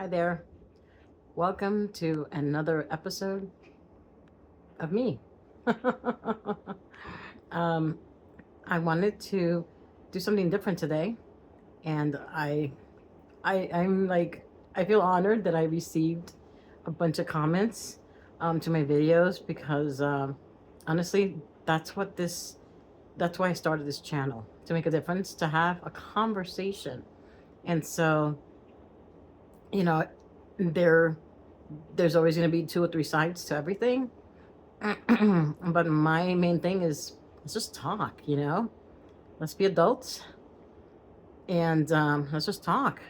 Hi there. Welcome to another episode of me. um, I wanted to do something different today, and I'm like I feel honored that I received a bunch of comments to my videos because honestly, that's what this that's why I started this channel, to make a difference, to have a conversation. And so, you know, there there's always going to be two or three sides to everything. But my main thing is let's just talk, let's be adults, and let's just talk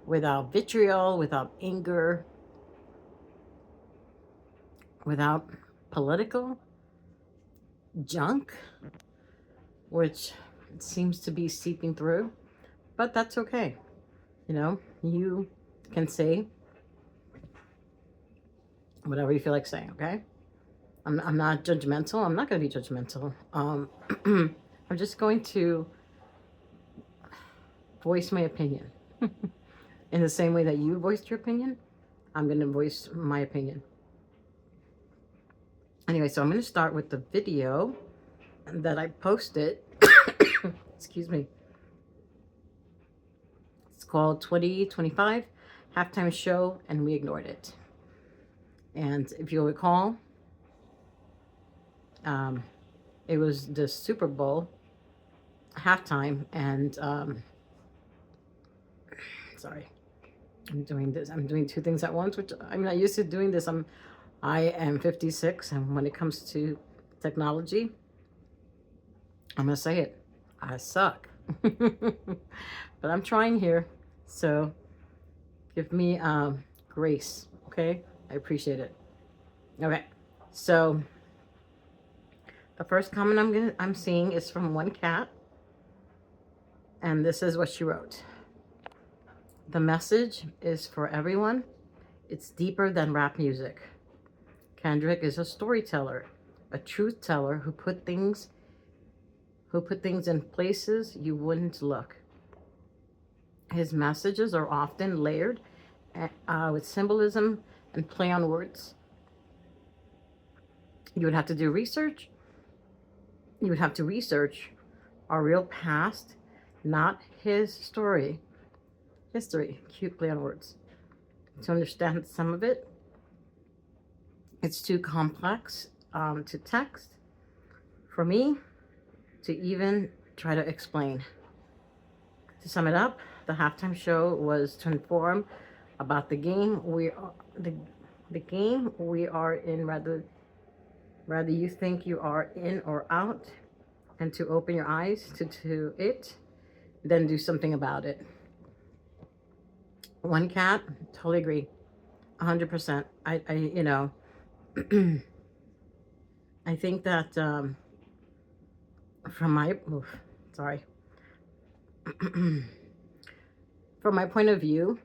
without vitriol, without anger, without political junk, which seems to be seeping through. But that's okay. You can say whatever you feel like saying, okay? I'm not judgmental. I'm not going to be judgmental. I'm just going to voice my opinion. In the same way that you voiced your opinion, I'm going to voice my opinion. Anyway, so I'm going to start with the video that I posted. Excuse me. It's called 2025 Halftime Show, and we ignored it. And if you'll recall, it was the Super Bowl halftime, and sorry, I'm doing two things at once, which I'm not used to doing this. I am 56, and when it comes to technology, I'm gonna say it, I suck. But I'm trying here, so give me grace, okay? I appreciate it. Okay, so the first comment I'm seeing is from one cat, and this is what she wrote. The message is for everyone. It's deeper than rap music. Kendrick is a storyteller, a truth teller who put things in places you wouldn't look. His messages are often layered with symbolism and play on words. You would have to do research. You would have to research our real past, not his story. History, cute play on words. To understand some of it, it's too complex to text for me to even try to explain. To sum it up, the halftime show was to inform about the game the game we are in, rather you think you are in or out, and to open your eyes to it, then do something about it. One cat, totally agree, 100%. I think that from my sorry, from my point of view,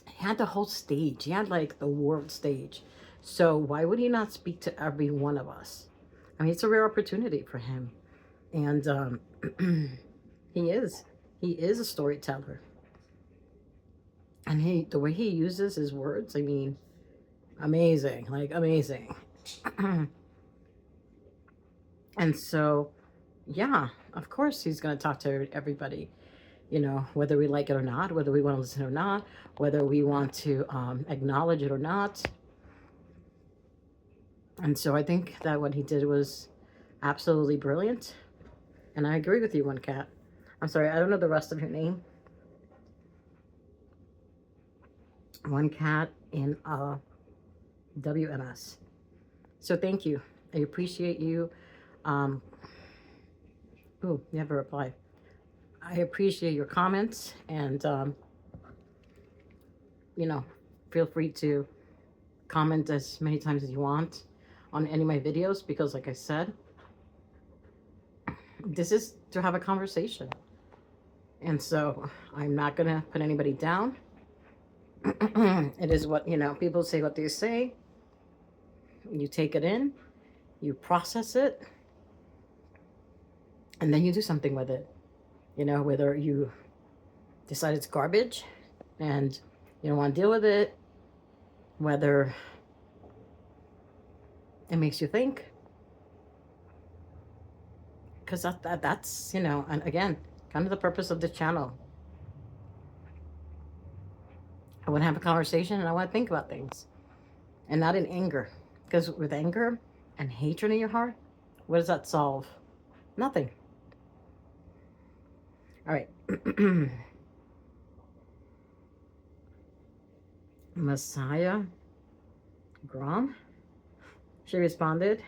he had the whole stage. He had like the world stage. So why would he not speak to every one of us? I mean, it's a rare opportunity for him, and he is a storyteller, and the way he uses his words, I mean, amazing, like amazing. And so, yeah, of course he's going to talk to everybody, whether we like it or not, whether we want to listen or not, whether we want to acknowledge it or not. And so I think that what he did was absolutely brilliant. And I agree with you, one cat. I'm sorry, I don't know the rest of your name. One cat in WMS. So thank you. I appreciate you. You have a reply. I appreciate your comments, and feel free to comment as many times as you want on any of my videos, because like I said, this is to have a conversation. And so I'm not going to put anybody down. It is what, people say what they say. You take it in, you process it, and then you do something with it. Whether you decide it's garbage and you don't want to deal with it, whether it makes you think, because that's, and again, kind of the purpose of the channel. I want to have a conversation and I want to think about things, and not in anger, because with anger and hatred in your heart, what does that solve? Nothing. All right. Messiah Grom, she responded,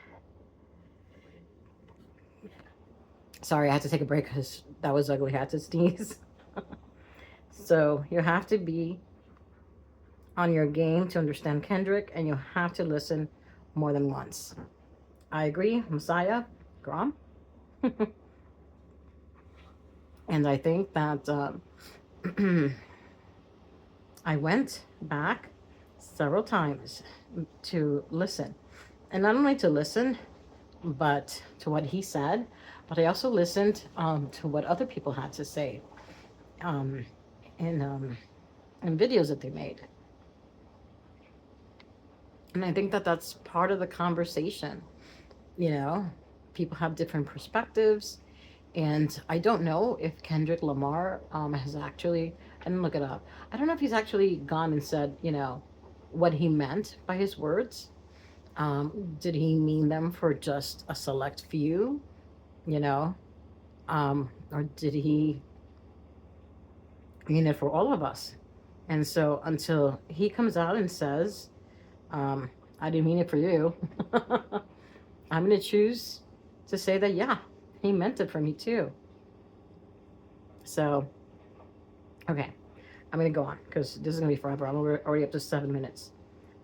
sorry, I had to take a break because that was ugly. I had to sneeze. So you have to be on your game to understand Kendrick, and you have to listen more than once. I agree, Messiah Grom. And I think that I went back several times to listen. And not only to listen, but to what he said, but I also listened to what other people had to say in videos that they made. And I think that that's part of the conversation. People have different perspectives. And I don't know if Kendrick Lamar has actually, I didn't look it up. I don't know if he's actually gone and said, what he meant by his words. Did he mean them for just a select few, or did he mean it for all of us? And so until he comes out and says, I didn't mean it for you, I'm going to choose to say that, yeah, he meant it for me too. So, okay, I'm going to go on because this is going to be forever. I'm already up to 7 minutes.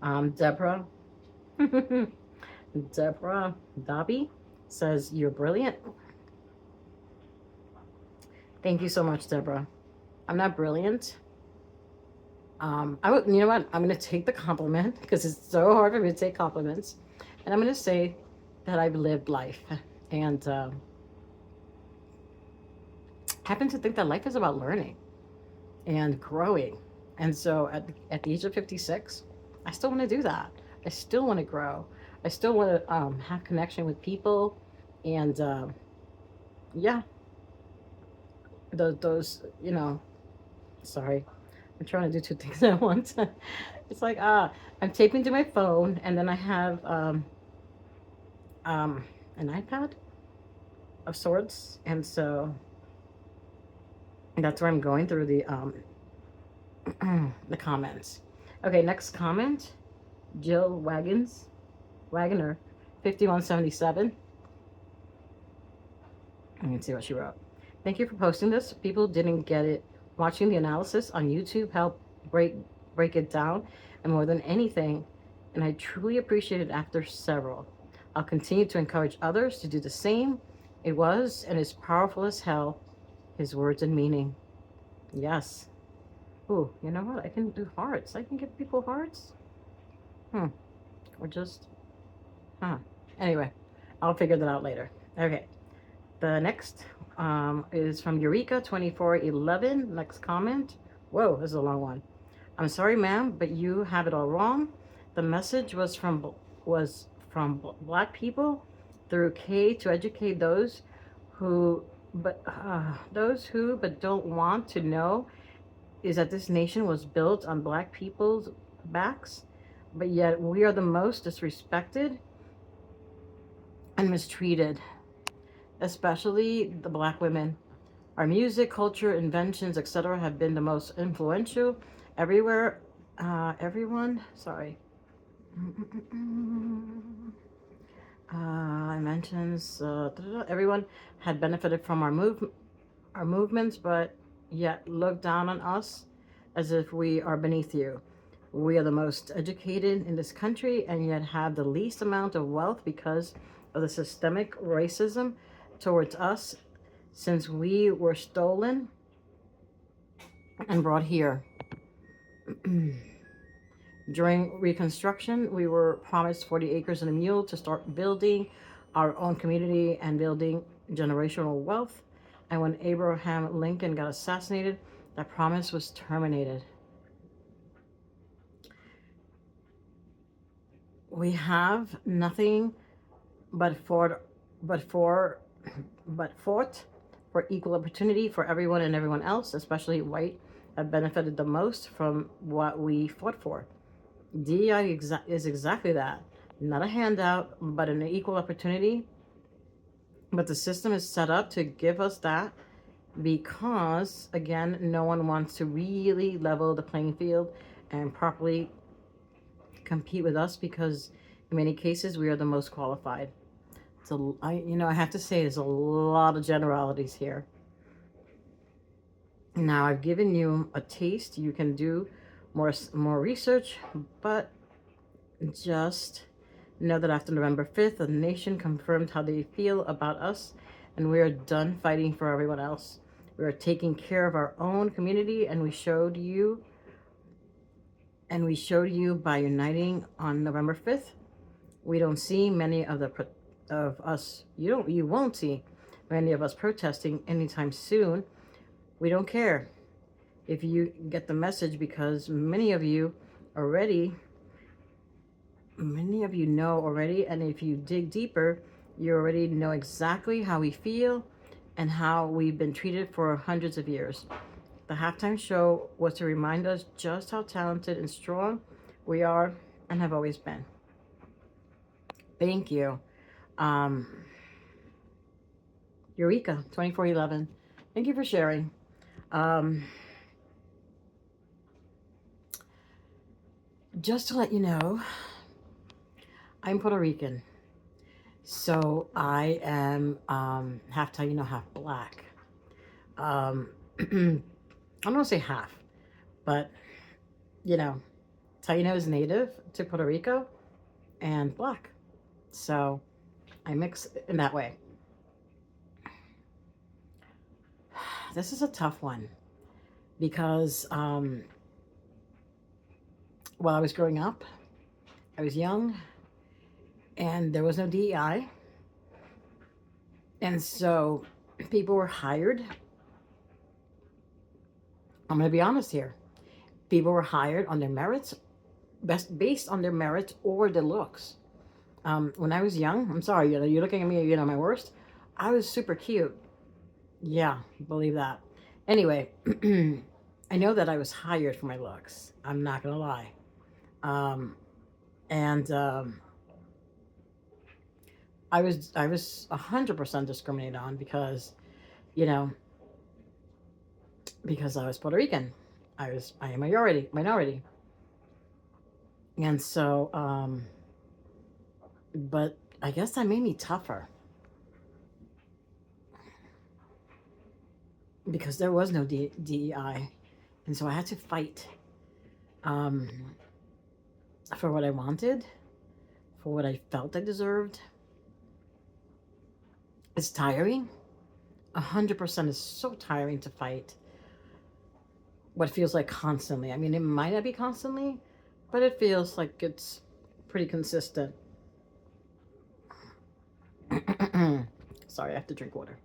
Deborah Dobby says, you're brilliant. Thank you so much, Deborah. I'm not brilliant. You know what? I'm going to take the compliment because it's so hard for me to take compliments. And I'm going to say that I've lived life and happen to think that life is about learning and growing. And so at the age of 56, I still want to do that. I still want to grow. I still want to have connection with people. And yeah, those, sorry, I'm trying to do two things at once. It's like, I'm taping to my phone, and then I have an iPad of sorts. And so that's where I'm going through the the comments. Okay, next comment. Jill Wagoner, 5177. Let me see what she wrote. Thank you for posting this. People didn't get it. Watching the analysis on YouTube helped break it down, and more than anything, and I truly appreciate it after several. I'll continue to encourage others to do the same. It was and is powerful as hell. His words and meaning. Yes. Ooh, you know what? I can do hearts. I can give people hearts. Or just, Anyway, I'll figure that out later. Okay. The next is from Eureka2411. Next comment. Whoa, this is a long one. I'm sorry, ma'am, but you have it all wrong. The message was from Black people through K to educate those who don't want to know is that this nation was built on Black people's backs, but yet we are the most disrespected and mistreated, especially the Black women. Our music, culture, inventions, etc. have been the most influential everywhere. Everyone had benefited from our movements, but yet look down on us as if we are beneath you. We are the most educated in this country and yet have the least amount of wealth because of the systemic racism towards us since we were stolen and brought here. During Reconstruction, we were promised 40 acres and a mule to start building our own community and building generational wealth. And when Abraham Lincoln got assassinated, that promise was terminated. we have nothing but fought, but for, but fought for equal opportunity for everyone and everyone else, especially white, have benefited the most from what we fought for. DEI is exactly that. Not a handout, but an equal opportunity. But the system is set up to give us that because, again, no one wants to really level the playing field and properly compete with us because in many cases we are the most qualified. So I have to say there's a lot of generalities here. Now I've given you a taste. You can do more research, but just know that after November 5th, the nation confirmed how they feel about us, and we are done fighting for everyone else. We are taking care of our own community, and we showed you by uniting on November 5th. We don't see many of us. You won't see many of us protesting anytime soon. We don't care if you get the message because many of you know already, and if you dig deeper, you already know exactly how we feel and how we've been treated for hundreds of years. The halftime show was to remind us just how talented and strong we are and have always been. Thank you. Eureka 2411. Thank you for sharing. Just to let you know, I'm Puerto Rican. So I am half Taino, half black. I don't want to say half, but Taino is native to Puerto Rico and black. So I mix in that way. This is a tough one because while I was growing up, I was young and there was no DEI. And so people were hired. I'm going to be honest here. People were hired on their merits, based on their merits or their looks. When I was young, I'm sorry, you're looking at me, my worst. I was super cute. Yeah, believe that. Anyway, I know that I was hired for my looks. I'm not going to lie. I was 100% discriminated on because I was Puerto Rican. I am minority. And so, but I guess that made me tougher because there was no DEI. And so I had to fight for what I wanted, for what I felt I deserved. It's tiring. 100% is so tiring to fight what feels like constantly. I mean, it might not be constantly, but it feels like it's pretty consistent. Sorry, I have to drink water.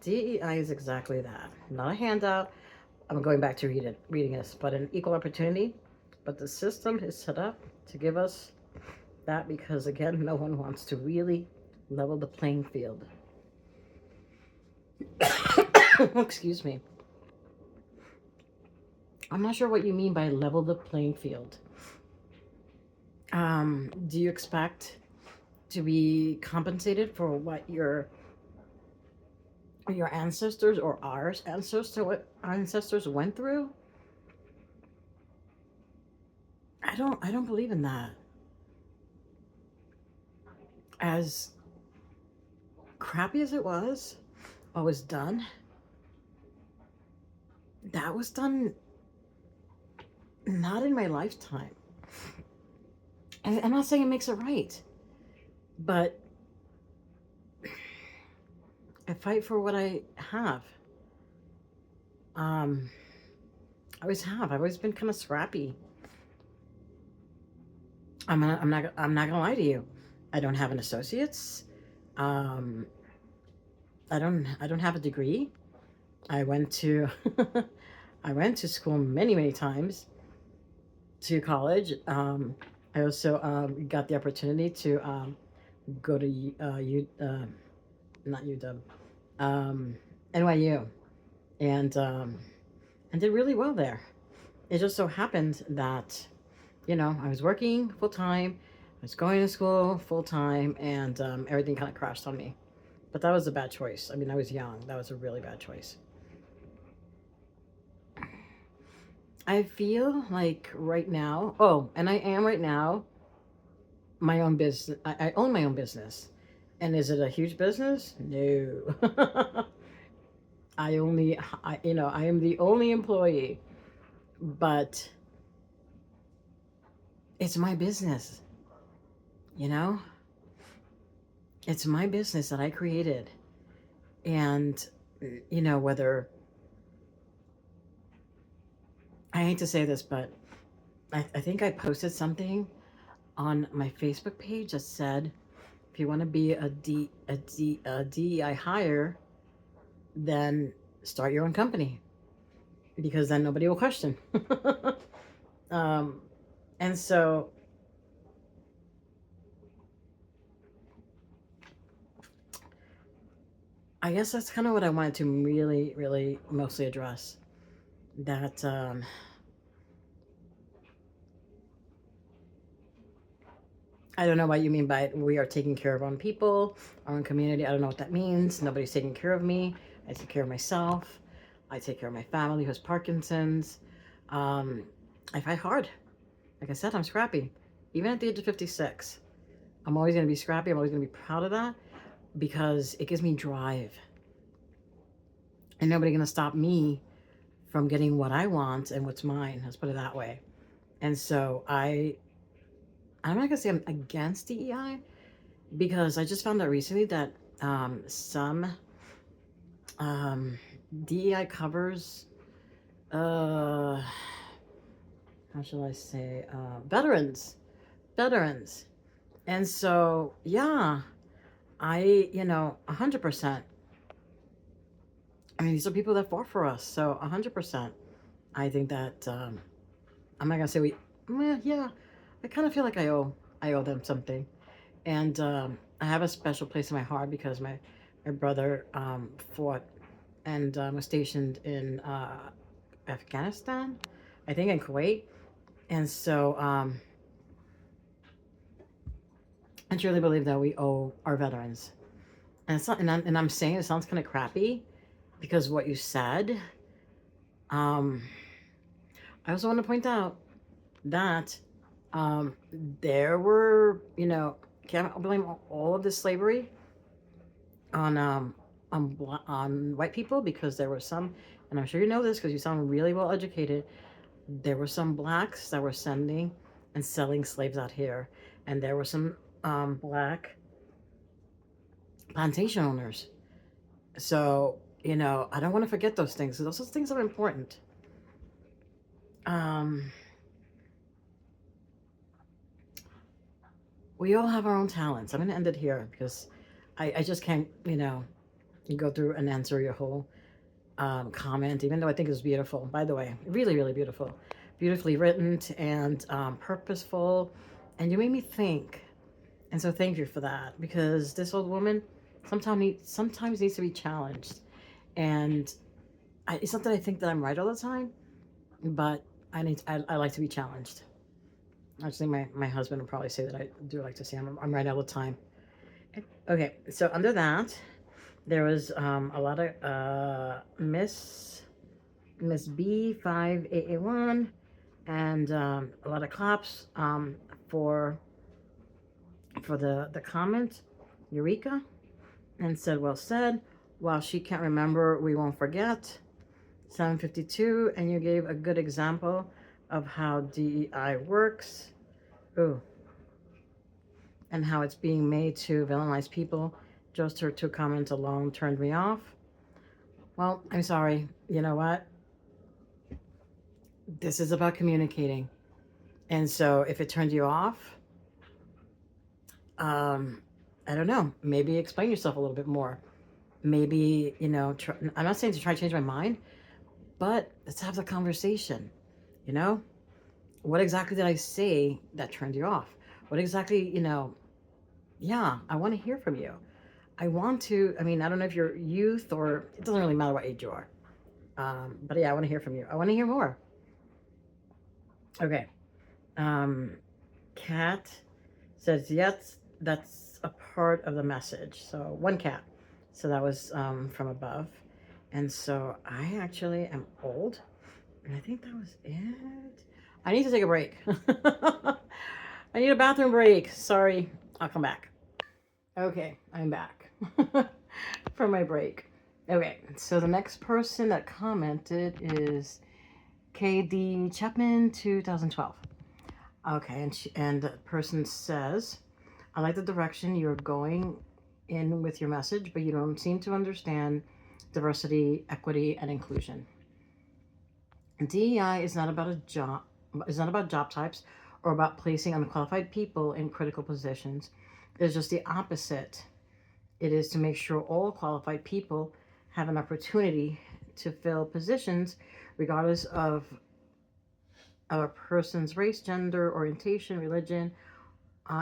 DEI is exactly that. Not a handout. I'm going back to reading this, but an equal opportunity. But the system is set up to give us that because, again, no one wants to really level the playing field. Excuse me. I'm not sure what you mean by level the playing field. Do you expect to be compensated for what your ancestors or our ancestors went through? I don't believe in that. As crappy as it was, what was done, that was done not in my lifetime. And I'm not saying it makes it right, but I fight for what I have. I always have. I've always been kind of scrappy. I'm not gonna lie to you. I don't have an associate's. Um, I don't have a degree. I went to I went to school many, many times to college. I also got the opportunity to go to not UW, um, NYU, and did really well there. It just so happened that I was working full time, I was going to school full time, and everything kind of crashed on me. But that was a bad choice. I mean, I was young. That was a really bad choice. I feel like right now, oh, and I am right now my own business. I own my own business. And is it a huge business? No. I am the only employee, but it's my business, you know? It's my business that I created. And, whether, I hate to say this, but I think I posted something on my Facebook page that said, if you want to be a DEI hire, then start your own company because then nobody will question. um, and so I guess that's kind of what I wanted to really, really mostly address. That I don't know what you mean by we are taking care of our own people, our own community. I don't know what that means. Nobody's taking care of me. I take care of myself. I take care of my family who has Parkinson's. Um, I fight hard. Like I said, I'm scrappy. Even at the age of 56, I'm always going to be scrappy. I'm always going to be proud of that because it gives me drive. And nobody's going to stop me from getting what I want and what's mine. Let's put it that way. And so I'm not going to say I'm against DEI because I just found out recently that some DEI covers, how shall I say, veterans. And so, yeah, 100%. I mean, these are people that fought for us. So 100%. I think that, I'm not going to say yeah, I kind of feel like I owe them something. And I have a special place in my heart because my brother fought and was stationed in Afghanistan, I think in Kuwait. And so I truly believe that we owe our veterans. And it's not, and I'm saying it sounds kind of crappy because what you said. Um, I also want to point out that um, there were, can't blame all of this slavery on on white people because there were some, and I'm sure you know this because you sound really well educated. There were some blacks that were sending and selling slaves out here, and there were some black plantation owners. So I don't want to forget those things. Those things are important. Um, we all have our own talents. I'm going to end it here because I just can't, go through and answer your whole comment, even though I think it was beautiful. By the way, really, really beautiful. Beautifully written and purposeful. And you made me think. And so thank you for that because this old woman sometimes needs to be challenged. And it's not that I think that I'm right all the time, but I like to be challenged. Actually, my husband would probably say that I do like to say I'm right all the time. Okay, so under that, there was a lot of Miss B5881 and a lot of claps for the comment, Eureka, and said, well said. While she can't remember, we won't forget. 752, and you gave a good example of how DEI works. Ooh. And how it's being made to villainize people. Just her two comments alone turned me off. Well, I'm sorry. You know what? This is about communicating. And so if it turned you off, I don't know, maybe explain yourself a little bit more. Maybe, I'm not saying to try to change my mind, but let's have the conversation. You know, what exactly did I say that turned you off? What exactly, yeah, I want to hear from you. I want to, I mean, I don't know if you're youth or it doesn't really matter what age you are. But yeah, I want to hear from you. I want to hear more. Okay. Um, Cat says, yes, that's a part of the message. So one cat. So that was from above. And so I actually am old. And I think that was it. I need to take a break. I need a bathroom break. Sorry. I'll come back. Okay, I'm back from my break. Okay, so the next person that commented is KD Chapman 2012. Okay, and the person says, I like the direction you're going in with your message, but you don't seem to understand diversity, equity, and inclusion. DEI is not about job types or about placing unqualified people in critical positions. It's just the opposite. It is to make sure all qualified people have an opportunity to fill positions regardless of a person's race, gender, orientation, religion,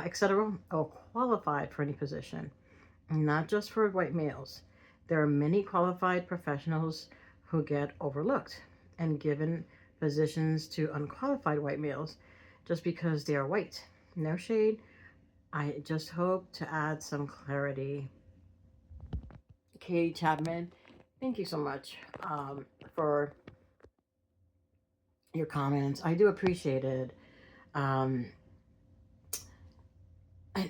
etc., are qualified for any position, not just for white males. There are many qualified professionals who get overlooked and given positions to unqualified white males just because they are white. No shade. I just hope to add some clarity. Katie Chapman, thank you so much for your comments. I do appreciate it. Um,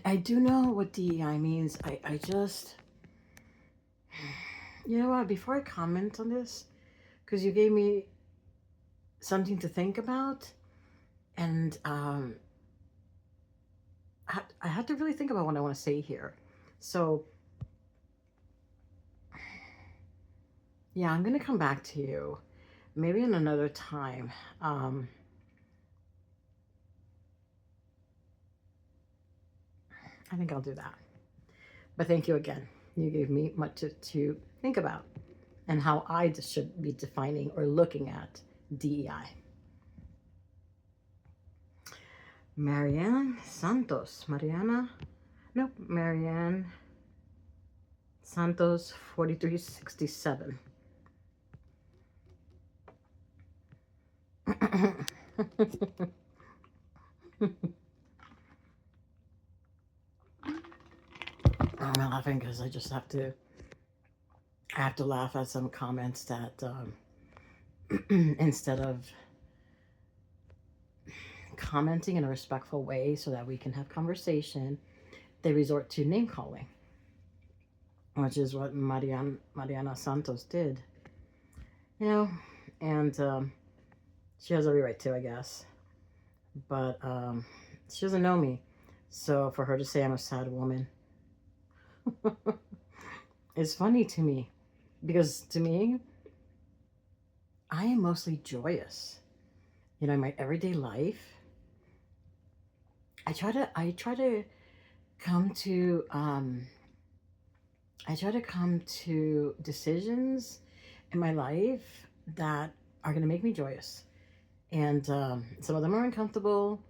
I do know what DEI means. I just, you know what, before I comment on this, because you gave me something to think about, and I had to really think about what I want to say here. So, yeah, I'm going to come back to you maybe in another time. I think I'll do that. But thank you again. You gave me much to think about and how I should be defining or looking at DEI. Marianne Santos. Mariana? Nope. Marianne Santos 4367. I'm laughing because I have to laugh at some comments that instead of commenting in a respectful way so that we can have conversation, they resort to name calling, which is what Mariana Santos did. And she has every right to, I guess. But she doesn't know me. So for her to say I'm a sad woman is funny to me. Because to me, I am mostly joyous. In my everyday life, I try to come to decisions in my life that are going to make me joyous. And some of them are uncomfortable,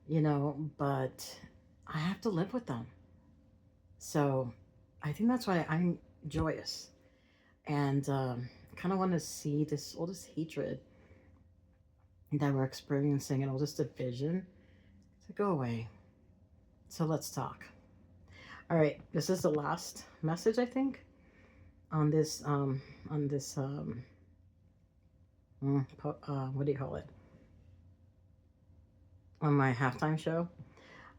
but I have to live with them. So I think that's why I'm joyous. And kind of want to see all this hatred that we're experiencing and all this division to go away. So let's talk. All right, this is the last message, I think, on this what do you call it? On my halftime show.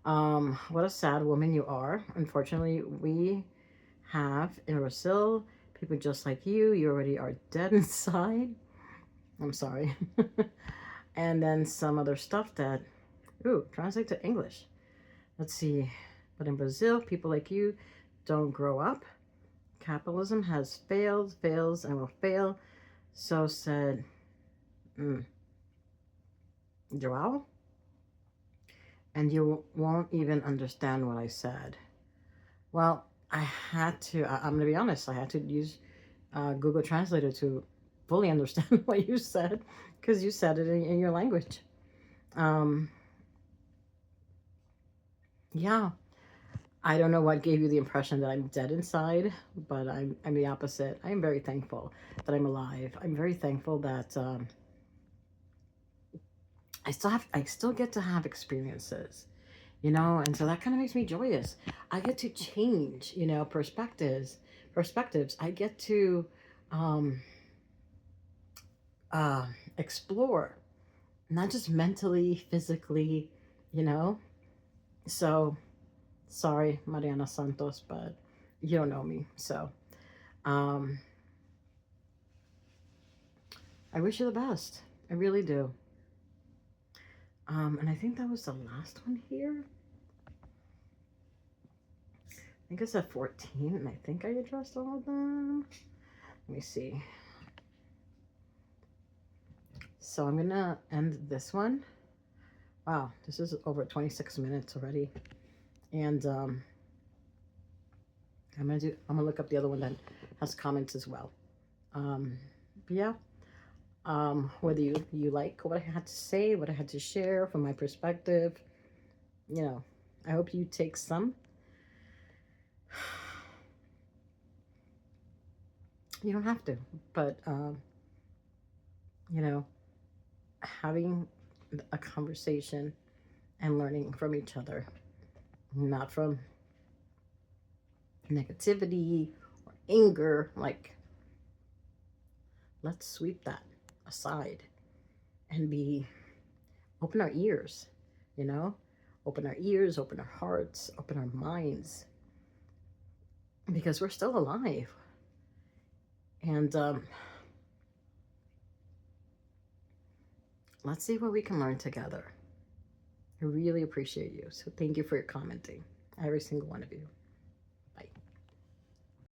What a sad woman you are. Unfortunately, we have in Brazil people just like you. You already are dead inside. I'm sorry. And then some other stuff that, translate to English. Let's see. But in Brazil, people like you don't grow up. Capitalism has failed, fails, and will fail. So said Joao. And you won't even understand what I said. Well, I'm going to be honest, I had to use Google Translator to fully understand what you said because you said it in your language. Um, yeah, I don't know what gave you the impression that I'm dead inside, but I'm the opposite. I'm very thankful that I'm alive. I'm very thankful that I still get to have experiences, and so that kind of makes me joyous. I get to change, perspectives. I get to um, uh, explore, not just mentally, physically, you know. So sorry, Mariana Santos, but you don't know me. So um, I wish you the best. I really do. And I think that was the last one here. I think it's at 14, and I think I addressed all of them. Let me see. So I'm gonna end this one. Wow, this is over 26 minutes already. And I'm gonna look up the other one that has comments as well. Um, but yeah, whether you like what I had to say, what I had to share from my perspective, I hope you take some. You don't have to, but you know, having a conversation and learning from each other, not from negativity or anger. Like, let's sweep that aside and open our ears, you know, open our ears, open our hearts, open our minds, because we're still alive. And let's see what we can learn together. I really appreciate you. So thank you for your commenting, every single one of you.